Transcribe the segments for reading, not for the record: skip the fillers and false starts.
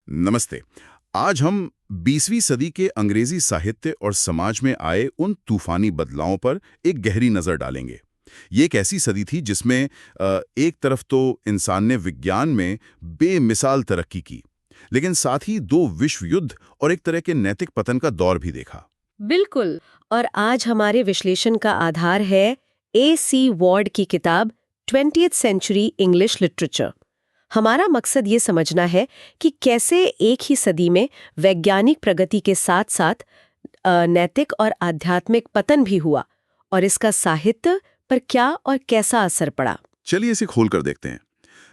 नमस्ते। आज हम 20वीं सदी के अंग्रेजी साहित्य और समाज में आए उन तूफानी बदलावों पर एक गहरी नज़र डालेंगे। ये एक ऐसी सदी थी जिसमें एक तरफ तो इंसान ने विज्ञान में बेमिसाल तरक्की की, लेकिन साथ ही दो विश्व युद्ध और एक तरह के नैतिक पतन का दौर भी देखा। बिल्कुल। और आज हमारे विश्लेषण का आधार है A.C. वॉर्ड की किताब 20th सेंचुरी इंग्लिश लिटरेचर। हमारा मकसद ये समझना है कि कैसे एक ही सदी में वैज्ञानिक प्रगति के साथ साथ नैतिक और आध्यात्मिक पतन भी हुआ और इसका साहित्य पर क्या और कैसा असर पड़ा। चलिए इसे खोल कर देखते हैं।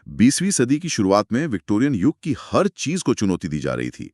20वीं सदी की शुरुआत में विक्टोरियन युग की हर चीज को चुनौती दी जा रही थी।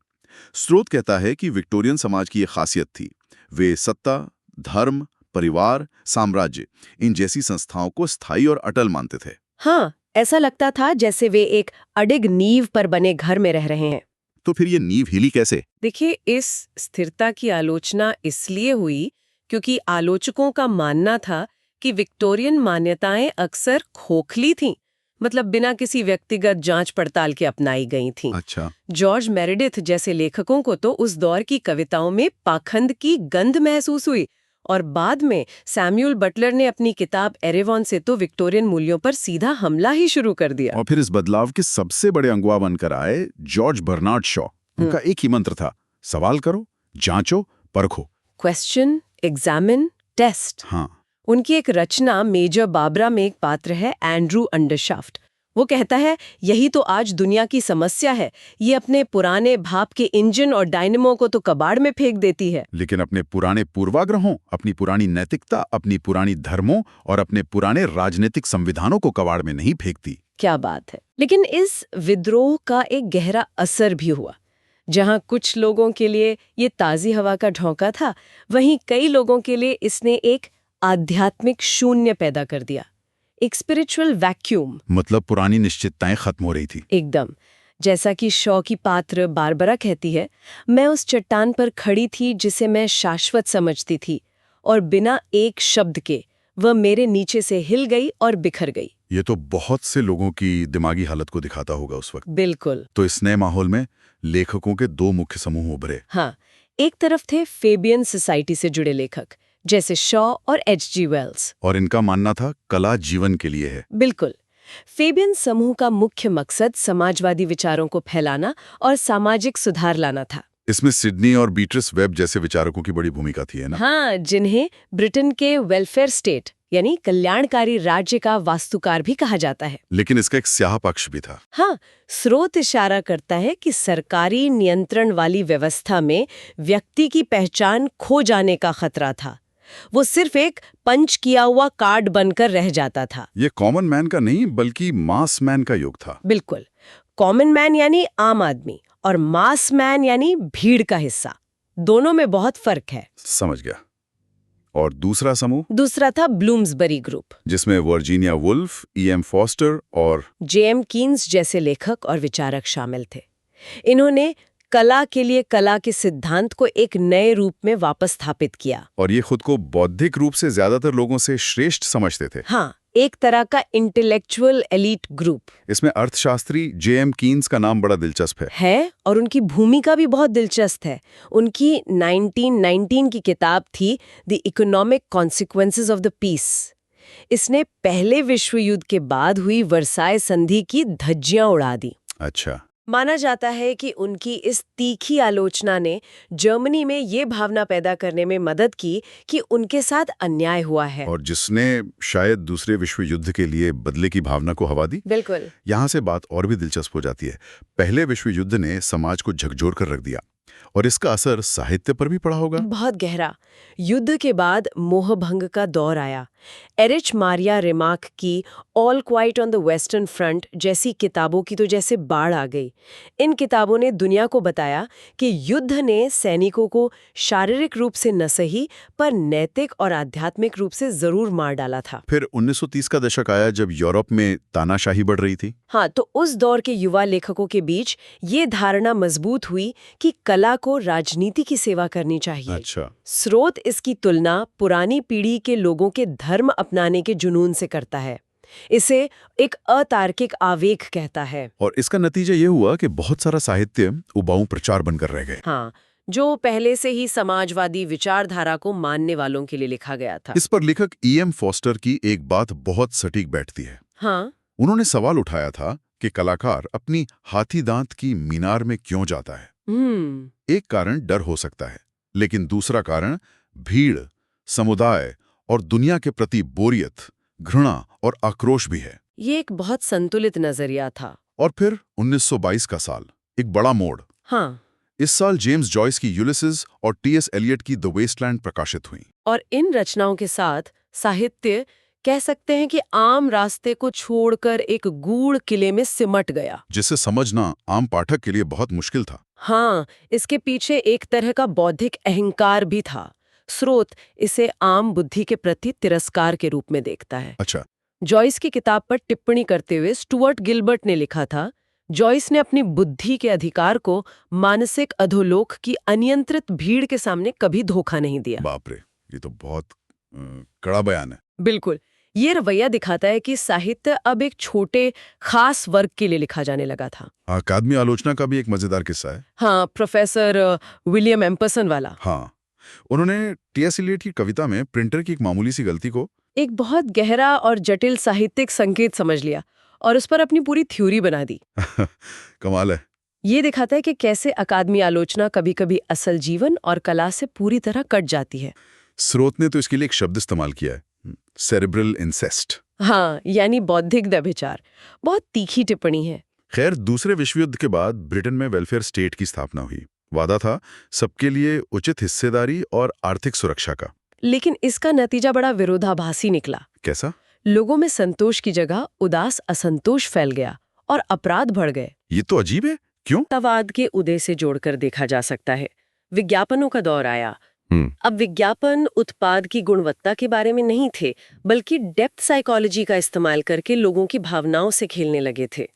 स्रोत कहता है कि विक्टोरियन समाज की एक खासियत थी, वे सत्ता, धर्म, परिवार, साम्राज्य इन जैसी संस्थाओं को स्थायी और अटल मानते थे। हाँ, ऐसा लगता था जैसे वे एक अडिग नींव पर बने घर में रह रहे हैं। तो फिर ये नींव हिली कैसे? देखिए, इस स्थिरता की आलोचना इसलिए हुई क्योंकि आलोचकों का मानना था कि विक्टोरियन मान्यताएं अक्सर खोखली थीं, मतलब बिना किसी व्यक्तिगत जांच पड़ताल के अपनाई गई थीं। अच्छा। जॉर्ज मेरेडिथ जैसे लेखकों को तो उस दौर की कविताओं में पाखंड की गंध महसूस हुई, और बाद में सैमुअल बटलर ने अपनी किताब एरेवॉन से तो विक्टोरियन मूल्यों पर सीधा हमला ही शुरू कर दिया। और फिर इस बदलाव के सबसे बड़े अगुवा बनकर आए जॉर्ज बर्नार्ड शॉ। उनका एक ही मंत्र था, सवाल करो, जांचो, परखो। Question, examine, test. हाँ। उनकी एक रचना मेजर बाबरा में एक पात्र है एंड्रू अंडरशाफ्ट। वो कहता है, यही तो आज दुनिया की समस्या है, ये अपने पुराने भाप के इंजन और डायनेमो को तो कबाड़ में फेंक देती है, लेकिन अपने पुराने पूर्वाग्रहों, अपनी पुरानी नैतिकता, अपनी पुरानी धर्मों और अपने पुराने राजनीतिक संविधानों को कबाड़ में नहीं फेंकती। क्या बात है। लेकिन इस विद्रोह का एक गहरा असर भी हुआ। जहां कुछ लोगों के लिए ये ताज़ी हवा का झोंका था, वहीं कई लोगों के लिए इसने एक आध्यात्मिक शून्य पैदा कर दिया, एक स्पिरिचुअल वैक्यूम। मतलब पुरानी निश्चितताएं खत्म हो रही थी। एकदम। जैसा कि शॉ की पात्र बारबरा कहती है, मैं उस चट्टान पर खड़ी थी जिसे मैं शाश्वत समझती थी, और बिना एक शब्द के वह मेरे नीचे से हिल गई और बिखर गई। ये तो बहुत से लोगों की दिमागी हालत को दिखाता होगा उस वक्त। बिल्कुल। तो इस नए माहौल में लेखकों के दो मुख्य समूह उभरे। हाँ, एक तरफ थे फेबियन सोसाइटी से जुड़े लेखक जैसे शॉ और H.G. वेल्स, और इनका मानना था कला जीवन के लिए है। बिल्कुल। फेबियन समूह का मुख्य मकसद समाजवादी विचारों को फैलाना और सामाजिक सुधार लाना था। इसमें सिडनी और बीट्रिस वेब जैसे विचारकों की बड़ी भूमिका थी, है ना? हाँ, जिन्हें ब्रिटेन के वेलफेयर स्टेट यानी कल्याणकारी राज्य का वास्तुकार भी कहा जाता है। लेकिन इसका एक स्याह पक्ष भी था। हाँ, स्रोत इशारा करता है कि सरकारी नियंत्रण वाली व्यवस्था में व्यक्ति की पहचान खो जाने का खतरा था। वो सिर्फ एक पंच किया हुआ कार्ड बनकर रह जाता था। ये कॉमन मैन का नहीं बल्कि मास मैन का युग था। बिल्कुल। कॉमन मैन यानी आम आदमी और मास मैन यानी भीड़ का हिस्सा। दोनों में बहुत फर्क है। समझ गया। और दूसरा समूह? दूसरा था ब्लूम्सबरी ग्रुप, जिसमें वर्जीनिया वुल्फ, E.M. फॉस्टर और J.M. कीन्स जैसे लेखक और विचारक शामिल थे। इन्होंने कला के लिए कला के सिद्धांत को एक नए रूप में वापस स्थापित किया। और ये खुद को बौद्धिक रूप से ज्यादातर लोगों से श्रेष्ठ समझते थे। हाँ, एक तरह का इंटेलेक्चुअल एलीट ग्रुप। इसमें अर्थशास्त्री J.M. कीन्स का नाम बड़ा दिलचस्प है और उनकी भूमिका भी बहुत दिलचस्प है। उनकी 1919 की किताब थी the economic consequences of the peace. इसने पहले विश्व युद्ध के बाद हुई वर्साय संधि की धज्जियां उड़ा दी। अच्छा। माना जाता है कि उनकी इस तीखी आलोचना ने जर्मनी में ये भावना पैदा करने में मदद की कि उनके साथ अन्याय हुआ है, और जिसने शायद दूसरे विश्व युद्ध के लिए बदले की भावना को हवा दी। बिल्कुल। यहाँ से बात और भी दिलचस्प हो जाती है। पहले विश्व युद्ध ने समाज को झकझोर कर रख दिया, और इसका असर साहित्य पर भी पड़ा होगा। बहुत गहरा। युद्ध के बाद मोहभंग का दौर आया। एरिच मारिया रिमार्क की all quite on the western front जैसी किताबों की तो जैसे बाढ़ आ गई। इन किताबों ने दुनिया को बताया कि युद्ध ने सैनिकों को शारीरिक रूप से न सही पर नैतिक और आध्यात्मिक रूप से जरूर मार डाला था। फिर 1930 का दशक आया जब यूरोप में तानाशाही बढ़ रही थी। हाँ, तो उस दौर के युवा लेखकों के बीच ये धारणा मजबूत हुई कि कला को राजनीति की सेवा करनी चाहिए। अच्छा। स्रोत इसकी तुलना पुरानी पीढ़ी के लोगों के धर्म अपनाने के जुनून से करता है। इसे एक अतार्किक आवेग कहता है। और इसका नतीजा ये हुआ कि बहुत सारा साहित्य उबाऊ प्रचार बनकर रह गए। हाँ, जो पहले से ही समाजवादी विचारधारा को मानने वालों के लिए लिखा गया था। इस पर लेखक E.M. फॉस्टर की एक बात बहुत सटीक बैठती है। हाँ, उन्होंने सवाल उठाया था कि कलाकार अपनी हाथी दांत की मीनार में क्यों जाता है। एक कारण डर हो सकता है, लेकिन दूसरा कारण भीड़, समुदाय और दुनिया के प्रति बोरियत, घृणा और आक्रोश भी है। ये एक बहुत संतुलित नजरिया था। और फिर 1922 का साल, एक बड़ा मोड़। हाँ, इस साल जेम्स जॉयस की यूलिसिस और T.S. एलियट की द वेस्टलैंड प्रकाशित हुई। और इन रचनाओं के साथ साहित्य कह सकते हैं कि आम रास्ते को छोड़कर एक गूढ़ किले में सिमट गया, जिसे समझना आम पाठक के लिए बहुत मुश्किल था। हाँ, इसके पीछे एक तरह का बौद्धिक अहंकार भी था। स्रोत इसे आम बुद्धि के प्रति तिरस्कार के रूप में देखता है। अच्छा, जॉयस की किताब पर टिप्पणी करते हुए स्टुअर्ट गिलबर्ट ने लिखा था, जॉयस ने अपनी बुद्धि के अधिकार को मानसिक अधोलोक की अनियंत्रित भीड़ के सामने कभी धोखा नहीं दिया। बाप रे, ये तो बहुत कड़ा बयान है। बिल्कुल, ये रवैया दिखाता है कि साहित्य अब एक छोटे खास वर्ग के लिए लिखा जाने लगा था। अकादमी आलोचना का भी एक मजेदार किस्सा है। हाँ, प्रोफेसर विलियम एम्परसन वाला। हाँ, उन्होंने T.S. एलियट की कविता में प्रिंटर की एक मामूली सी गलती को एक बहुत गहरा और जटिल साहित्यिक संकेत समझ लिया और उस पर अपनी पूरी थ्योरी बना दी। कमाल है। ये दिखाता है कि कैसे अकादमी आलोचना कभी-कभी असल जीवन और कला से पूरी तरह कट जाती है। स्रोत ने तो इसके लिए एक शब्द इस्तेमाल किया है, सेरेब्रल इंसेस्ट। हाँ, यानी बौद्धिक व्यभिचार। बहुत तीखी टिप्पणी है। खैर, दूसरे विश्व युद्ध के बाद ब्रिटेन में वेलफेयर स्टेट की स्थापना हुई। वादा था सबके लिए उचित हिस्सेदारी और आर्थिक सुरक्षा का। लेकिन इसका नतीजा बड़ा विरोधाभासी निकला। कैसा? लोगों में संतोष की जगह उदास असंतोष फैल गया और अपराध बढ़ गए। ये तो अजीब है। क्यों? तवाद के उदय से जोड़कर देखा जा सकता है। विज्ञापनों का दौर आया। अब विज्ञापन उत्पाद की गुणवत्ता के बारे में नहीं थे, बल्कि डेप्थ साइकोलॉजी का इस्तेमाल करके लोगों की भावनाओं से खेलने लगे थे।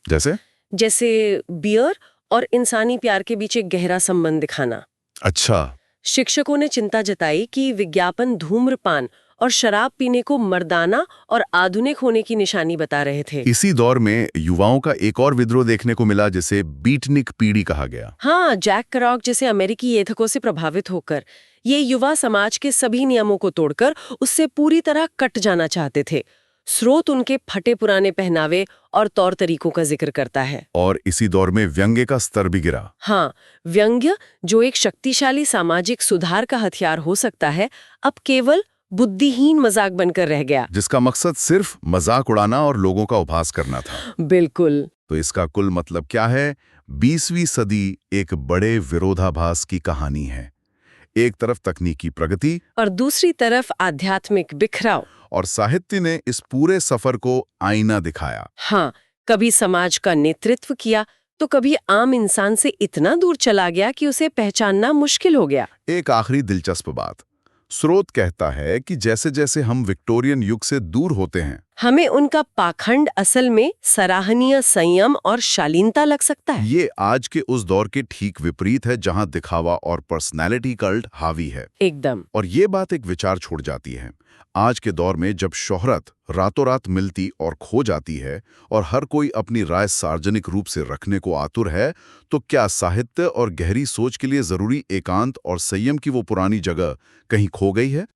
जैसे बियर और इंसानी प्यार के बीच एक गहरा संबंध दिखाना। अच्छा। शिक्षकों ने चिंता जताई कि विज्ञापन धूम्रपान और शराब पीने को मर्दाना और आधुनिक होने की निशानी बता रहे थे। इसी दौर में युवाओं का एक और विद्रोह देखने को मिला, जिसे बीटनिक पीढ़ी कहा गया। हाँ, जैक केरॉक जैसे अमेरिकी लेखकों से प्रभावित होकर ये युवा समाज के सभी नियमों को तोड़कर उससे पूरी तरह कट जाना चाहते थे। स्रोत उनके फटे पुराने पहनावे और तौर तरीकों का जिक्र करता है। और इसी दौर में व्यंग्य का स्तर भी गिरा। हाँ, व्यंग्य जो एक शक्तिशाली सामाजिक सुधार का हथियार हो सकता है, अब केवल बुद्धिहीन मजाक बनकर रह गया, जिसका मकसद सिर्फ मजाक उड़ाना और लोगों का उपहास करना था। बिल्कुल। तो इसका कुल मतलब क्या है? 20वीं सदी एक बड़े विरोधाभास की कहानी है। एक तरफ तकनीकी प्रगति और दूसरी तरफ आध्यात्मिक बिखराव। और साहित्य ने इस पूरे सफर को आईना दिखाया। हाँ, कभी समाज का नेतृत्व किया तो कभी आम इंसान से इतना दूर चला गया कि उसे पहचानना मुश्किल हो गया। एक आखिरी दिलचस्प बात, स्रोत कहता है कि जैसे जैसे हम विक्टोरियन युग से दूर होते हैं, हमें उनका पाखंड असल में सराहनीय संयम और शालीनता लग सकता है। ये आज के उस दौर के ठीक विपरीत है, जहां दिखावा और पर्सनैलिटी कल्ट हावी है। एकदम। और ये बात एक विचार छोड़ जाती है। आज के दौर में जब शोहरत रातों रात मिलती और खो जाती है और हर कोई अपनी राय सार्वजनिक रूप से रखने को आतुर है, तो क्या साहित्य और गहरी सोच के लिए जरूरी एकांत और संयम की वो पुरानी जगह कहीं खो गई है?